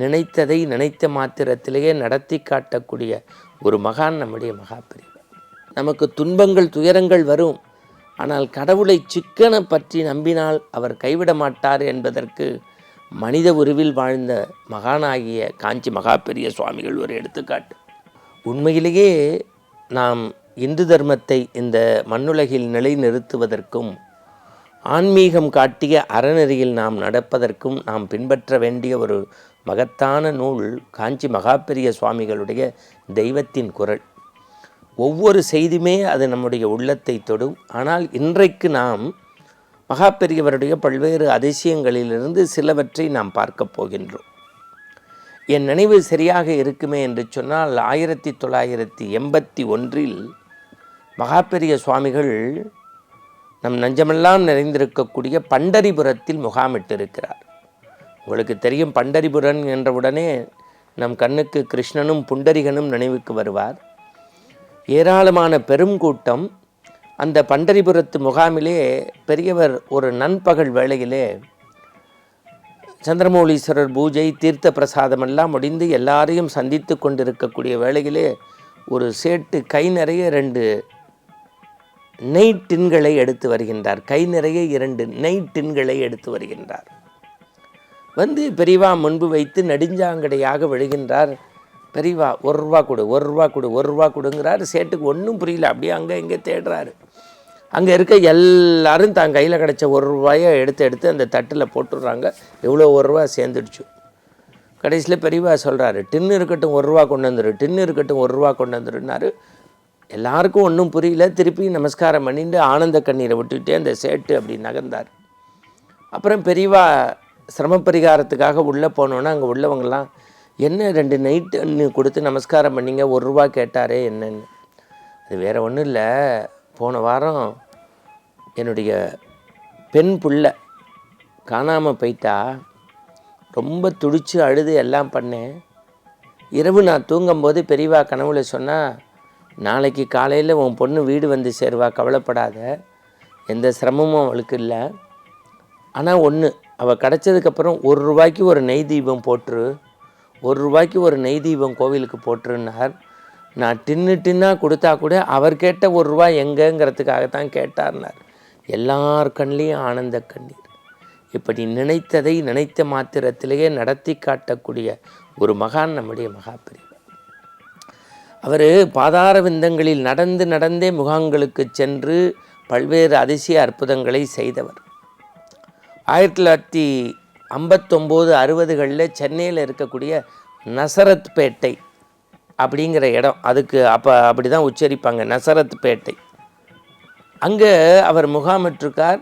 நினைத்ததை நினைத்த மாத்திரத்திலேயே நடத்தி காட்டக்கூடிய ஒரு மகான் நம்முடைய மகாபெரிவா. நமக்கு துன்பங்கள் துயரங்கள் வரும், ஆனால் கடவுளை சிக்கன பற்றி நம்பினால் அவர் கைவிட மாட்டார் என்பதற்கு மனித உருவில் வாழ்ந்த மகானாகிய காஞ்சி மகாபெரிய சுவாமிகள் ஒரு எடுத்துக்காட்டு. உண்மையிலேயே நாம் இந்து தர்மத்தை இந்த மண்ணுலகில் நிலைநிறுத்துவதற்கும் ஆன்மீகம் காட்டிய அறநெறியில் நாம் நடப்பதற்கும் நாம் பின்பற்ற வேண்டிய ஒரு மகத்தான நூல் காஞ்சி மகாபெரிய சுவாமிகளுடைய தெய்வத்தின் குரல். ஒவ்வொரு செய்தியுமே அது நம்முடைய உள்ளத்தை தொடும். ஆனால் இன்றைக்கு நாம் மகாபெரியவருடைய பல்வேறு அதிசயங்களிலிருந்து சிலவற்றை நாம் பார்க்க போகின்றோம். என் நினைவு சரியாக இருக்குமே என்று சொன்னால் 1981 மகாபெரிய சுவாமிகள் நம் நெஞ்சமெல்லாம் நிறைந்திருக்கக்கூடிய பண்டரிபுரத்தில் முகாமிட்டிருக்கிறார். உங்களுக்கு தெரியும், பண்டரிபுரம் என்றவுடனே நம் கண்ணுக்கு கிருஷ்ணனும் புண்டரிகனும் நினைவுக்கு வருவார். ஏராளமான பெரும் கூட்டம். அந்த பண்டரிபுரத்து முகாமிலே பெரியவர் ஒரு நண்பகல் வேளையிலே சந்திரமௌலீஸ்வரர் பூஜை தீர்த்த பிரசாதமெல்லாம் முடிந்து எல்லாரையும் சந்தித்து கொண்டிருக்கக்கூடிய வேளையிலே ஒரு சேட்டு கை நிறைய 2 நெய் டின்களை எடுத்து வருகின்றார். கை நிறைய 2 நெய் டின்களை எடுத்து வருகின்றார். வந்து பெரியவா முன்பு வைத்து நெடுஞ்சாங்கடையாக விழுகின்றார். பெரியவா 1 ரூபா கொடு, 1 ரூபா கொடு, 1 ரூபா கொடுங்கிறார். சேட்டுக்கு ஒன்றும் புரியல. அப்படியே அங்கே இங்கே தேடுறாரு. அங்கே இருக்க எல்லாரும் தான் கையில் கிடச்ச 1 ரூபாயை எடுத்து அந்த தட்டில் போட்டுடுறாங்க. எவ்வளோ 1 ரூபா சேர்ந்துடுச்சு. கடைசியில் பெரியவா சொல்கிறாரு, டின்னு இருக்கட்டும் 1 ரூபா கொண்டு வந்துரு, டின்னு இருக்கட்டும் 1 ரூபா கொண்டு வந்துருன்னாரு. எல்லாருக்கும் ஒன்றும் புரியல. திருப்பி நமஸ்காரம் பண்ணிட்டு ஆனந்த கண்ணீரை விட்டுக்கிட்டே அந்த சேட்டு அப்படி நகர்ந்தார். அப்புறம் பெரியவா சிரமப்பரிகாரத்துக்காக உள்ளே போனோன்னா அங்கே உள்ளவங்களாம், என்ன 2 நைட்டு கொடுத்து நமஸ்காரம் பண்ணிங்க, 1 ரூபா கேட்டாரே என்னன்னு. அது வேறு ஒன்றும் இல்லை, போன வாரம் என்னுடைய பெண் புள்ள காணாமல் போயிட்டா. ரொம்ப துடிச்சு அழுது எல்லாம் பண்ணேன். இரவு நான் தூங்கும்போது பெரியவா கனவுல சொன்னால், நாளைக்கு காலையில் உன் பொண்ணு வீடு வந்து சேருவா, கவலைப்படாத, எந்த சிரமமும் அவளுக்கு இல்லை. ஆனால் ஒன்று, அவள் கிடச்சதுக்கப்புறம் 1 ரூபாய்க்கு ஒரு நெய் தீபம் போட்டுரு, 1 ரூபாய்க்கு ஒரு நெய் தீபம் கோவிலுக்கு போட்டுருன்னார். நான் டின்னாக கொடுத்தா கூட அவர் கேட்ட 1 ரூபா எங்கேங்கிறதுக்காகத்தான் கேட்டார்னார். எல்லார் கண்லேயும் ஆனந்த கண்ணீர். இப்படி நினைத்ததை நினைத்த மாத்திரத்திலேயே நடத்தி காட்டக்கூடிய ஒரு மகான் நம்முடைய மகாபெரிவா. அவர் பாதார விந்தங்களில் நடந்தே முகாம்களுக்கு சென்று பல்வேறு அதிசய அற்புதங்களை செய்தவர். 1959 60களில் சென்னையில் இருக்கக்கூடிய நசரத் பேட்டை அப்படிங்கிற இடம், அதுக்கு அப்போ அப்படி தான் உச்சரிப்பாங்க, நசரத் பேட்டை. அங்கே அவர் முகாமிட்டிருக்கார்.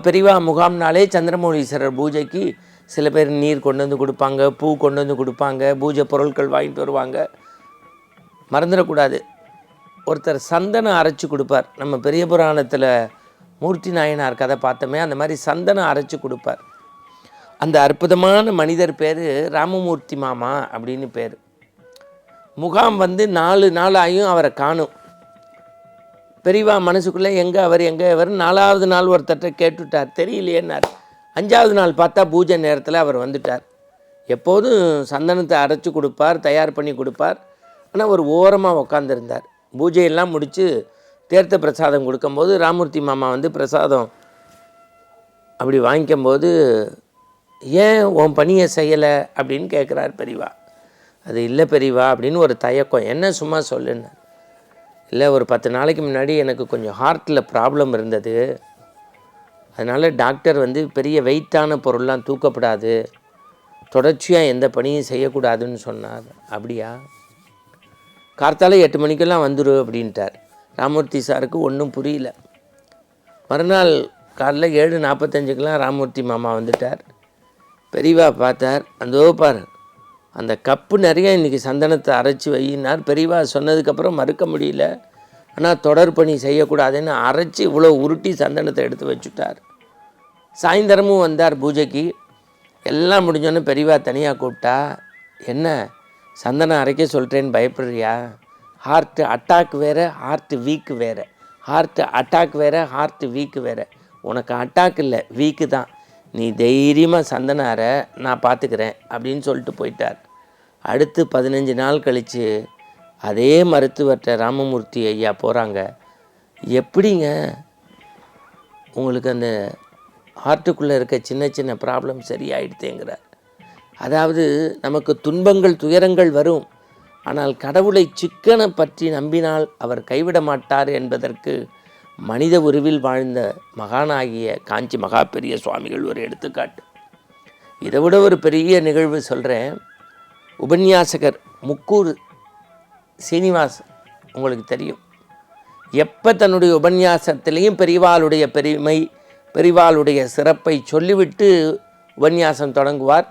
பெரியவா முகாம்னாலே சந்திரமௌலீஸ்வரர் பூஜைக்கு சில பேர் நீர் கொண்டு வந்து கொடுப்பாங்க, பூ கொண்டு வந்து கொடுப்பாங்க, பூஜை பொருட்கள் வாங்கிட்டு வருவாங்க. மறந்துடக்கூடாது, ஒருத்தர் சந்தனம் அரைச்சி கொடுப்பார். நம்ம பெரிய புராணத்தில் மூர்த்தி நாயனார் கதை பார்த்தோமே, அந்த மாதிரி சந்தனம் அரைச்சி கொடுப்பார். அந்த அற்புதமான மனிதர் பேர் ராமமூர்த்தி மாமா அப்படின்னு பேர். முகாம் வந்து 4 நாள் ஆகியும் அவரை காணும். பெரியவா மனசுக்குள்ளே எங்கே அவர் 4வது நாள் ஒருத்தட்ட கேட்டுட்டார், தெரியலையேன்னார். 5வது நாள் பார்த்தா பூஜை நேரத்தில் அவர் வந்துட்டார். எப்போதும் சந்தனத்தை அரைச்சி கொடுப்பார், தயார் பண்ணி கொடுப்பார். ஆனால் ஒரு ஓரமாக உக்காந்துருந்தார். பூஜையெல்லாம் முடித்து தீர்த்த பிரசாதம் கொடுக்கும்போது ராமூர்த்தி மாமா வந்து பிரசாதம் அப்படி வாங்கிக்கும்போது, ஏன் உன் பணியை செய்யலை அப்படின்னு கேட்குறார் பெரியவா. அது இல்லை பெரியவா அப்படின்னு ஒரு தயக்கம். என்ன சும்மா சொல்லுன்னு. இல்லை, ஒரு 10 நாளைக்கு முன்னாடி எனக்கு கொஞ்சம் ஹார்ட்டில் ப்ராப்ளம் இருந்தது, அதனால் டாக்டர் வந்து பெரிய வெயிட்டான பொருள்லாம் தூக்கப்படாது, தொடர்ச்சியாக எந்த பணியும் செய்யக்கூடாதுன்னு சொன்னார். அப்படியா, கார்த்தால 8 மணிக்கெல்லாம் வந்துடு அப்படின்ட்டார். ராமூர்த்தி சாருக்கு ஒன்றும் புரியல. மறுநாள் காலைல 7:45 ராமூர்த்தி மாமா வந்துட்டார். பெரியவா பார்த்தார். அந்தோ பார், அந்த கப்பு நிறைய இன்றைக்கி சந்தனத்தை அரைச்சி வையினார். பெரியவா சொன்னதுக்கப்புறம் மறுக்க முடியல. ஆனால் தொடர் பணி செய்யக்கூடாதுன்னு அரைச்சி இவ்வளோ உருட்டி சந்தனத்தை எடுத்து வச்சுட்டார். சாயந்தரமும் வந்தார் பூஜைக்கு. எல்லாம் முடிஞ்சோன்னே பெரியவா தனியாக கூப்பிட்டா, என்ன சந்தனம் அரைக்க சொல்கிறேன்னு பயப்படுறியா? ஹார்ட் அட்டாக் வேறு, ஹார்ட் வீக்கு வேறு. ஹார்ட் அட்டாக் வேறு, ஹார்ட் வீக்கு வேறு. உனக்கு அட்டாக் இல்லை, வீக்கு தான். நீ தைரியமாக சந்தனார நான் பார்த்துக்கிறேன் அப்படின்னு சொல்லிட்டு போயிட்டார். அடுத்து 15 நாள் கழித்து அதே மருத்துவர்கிட்ட ராமமூர்த்தி ஐயா போகிறாங்க. எப்படிங்க உங்களுக்கு அந்த ஹார்ட்டுக்குள்ளே இருக்க சின்ன சின்ன ப்ராப்ளம் சரியாயிடுதேங்கிறார். அதாவது நமக்கு துன்பங்கள் துயரங்கள் வரும், ஆனால் கடவுளை சிக்கன பற்றி நம்பினால் அவர் கைவிட மாட்டார் என்பதற்கு மனித உருவில் வாழ்ந்த மகானாகிய காஞ்சி மகா பெரிய சுவாமிகள் ஒரு எடுத்துக்காட்டு. இதை விட ஒரு பெரிய நிகழ்வு சொல்கிறேன். உபன்யாசகர் முக்கூர் சீனிவாஸ் உங்களுக்கு தெரியும். எப்போ தன்னுடைய உபன்யாசத்திலையும் பெரியவாளுடைய பெருமை பெரியவாளுடைய சிறப்பை சொல்லிவிட்டு உபன்யாசம் தொடங்குவார்.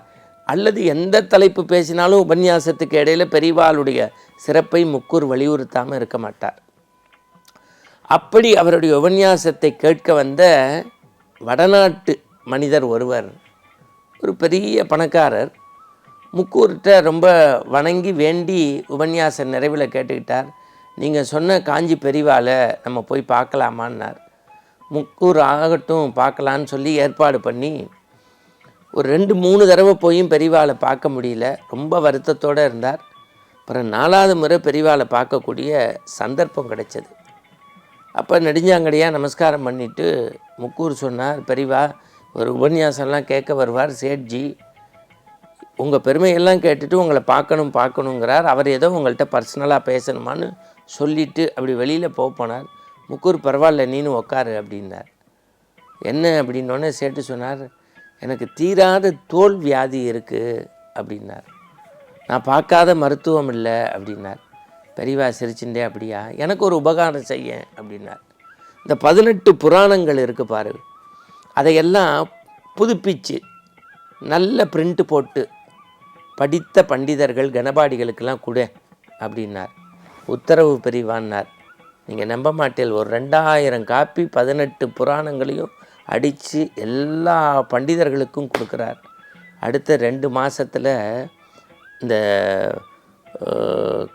அல்லது எந்த தலைப்பு பேசினாலும் உபன்யாசத்துக்கு இடையில் பெரியவாளுடைய சிறப்பை முக்கூர் வலியுறுத்தாமல் இருக்க மாட்டார். அப்படி அவருடைய உபன்யாசத்தை கேட்க வந்த வடநாட்டு மனிதர் ஒருவர், ஒரு பெரிய பணக்காரர், முக்கூர்கிட்ட ரொம்ப வணங்கி வேண்டி உபன்யாச நிறைவில் கேட்டுக்கிட்டார். நீங்கள் சொன்ன காஞ்சி பெரியவாளை நம்ம போய் பார்க்கலாமான்னார். முக்கூர் ஆகட்டும் பார்க்கலான்னு சொல்லி ஏற்பாடு பண்ணி ஒரு 2-3 தடவை போயும் பெரியவாளை பார்க்க முடியல. ரொம்ப வருத்தத்தோடு இருந்தார். அப்புறம் 4வது முறை பெரியவாளை பார்க்கக்கூடிய சந்தர்ப்பம் கிடைச்சது. அப்போ நெடுஞ்சாங்கடியாக நமஸ்காரம் பண்ணிவிட்டு முக்கூர் சொன்னார், பெரியவா ஒரு உபன்யாசம்லாம் கேட்க வருவார் சேட்ஜி, உங்கள் பெருமையெல்லாம் கேட்டுட்டு உங்களை பார்க்கணுங்கிறார். அவர் ஏதோ உங்கள்கிட்ட பர்சனலாக பேசணுமான்னு சொல்லிவிட்டு அப்படி வெளியில் போனார். முக்கூர் பரவாயில்ல நீனு உக்காரு அப்படின்னார். என்ன அப்படின்னோடனே சேட்டு சொன்னார், எனக்கு தீராத தோல் வியாதி இருக்குது அப்படின்னார். நான் பார்க்காத மருத்துவம் இல்லை அப்படின்னார். பெரியவா சிரிச்சுட்டே, அப்படியா, எனக்கு ஒரு உபகாரம் செய்ய அப்படின்னார். இந்த 18 புராணங்கள் இருக்குது பாரு, அதையெல்லாம் புதுப்பிச்சு நல்ல பிரிண்ட்டு போட்டு படித்த பண்டிதர்கள் கணபாடிகளுக்கெல்லாம் கொடு அப்படின்னார். உத்தரவு பெரியவான்னார். நீங்கள் நம்ப மாட்டேன், ஒரு 2000 காப்பி 18 புராணங்களையும் அடித்து எல்லா பண்டிதர்களுக்கும் கொடுக்குறார். அடுத்த 2 மாதத்தில் இந்த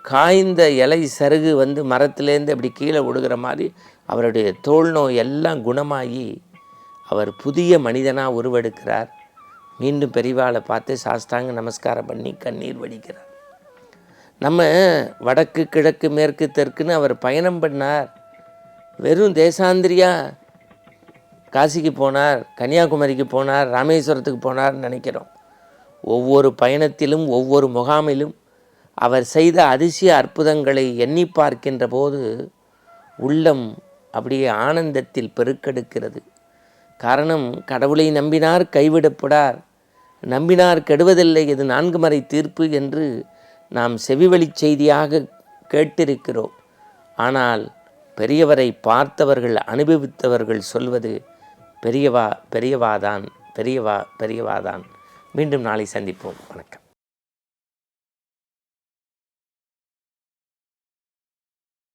காய்ந்த இலை சருகு மரத்துலேருந்து அப்படி கீழே விடுகிற மாதிரி அவருடைய தோல் நோய் எல்லாம் குணமாகி அவர் புதிய மனிதனாக உருவெடுக்கிறார். மீண்டும் பெரியவாளை பார்த்து சாஷ்டாங்க நமஸ்காரம் பண்ணி கண்ணீர் வடிக்கிறார். நம்ம வடக்கு கிழக்கு மேற்கு தெற்குன்னு அவர் பயணம் பண்ணார். வெறும் தேசாந்திரியா காசிக்கு போனார், கன்னியாகுமரிக்கு போனார், ராமேஸ்வரத்துக்கு போனார்னு நினைக்கிறோம். ஒவ்வொரு பயணத்திலும் ஒவ்வொரு முகாமிலும் அவர் செய்த அதிசய அற்புதங்களை எண்ணி பார்க்கின்ற போது உள்ளம் அப்படியே ஆனந்தத்தில் பெருக்கெடுக்கிறது. காரணம், கடவுளை நம்பினார் கைவிடப்படார், நம்பினார் கெடுவதில்லை, இது 4 மறை தீர்ப்பு என்று நாம் செவிவழி செய்தியாக கேட்டிருக்கிறோம். ஆனால் பெரியவரை பார்த்தவர்கள் அனுபவித்தவர்கள் சொல்வது பெரியவாதான். மீண்டும் நாளை சந்திப்போம். வணக்கம்.